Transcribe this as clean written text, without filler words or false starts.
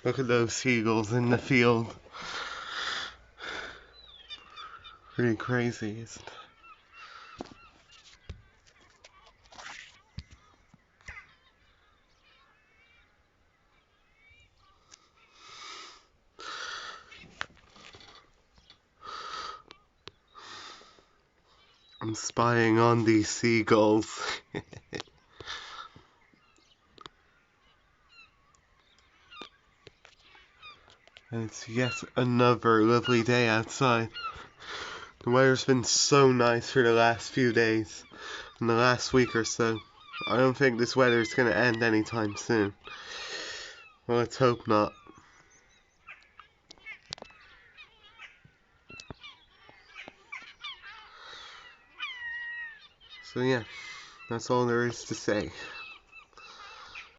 Look at those seagulls in the field. Pretty crazy, isn't it? I'm spying on these seagulls. And it's yet another lovely day outside. The weather's been so nice for the last few days, in the last week or so. I don't think this weather's gonna end anytime soon. Well, let's hope not. So yeah, that's all there is to say.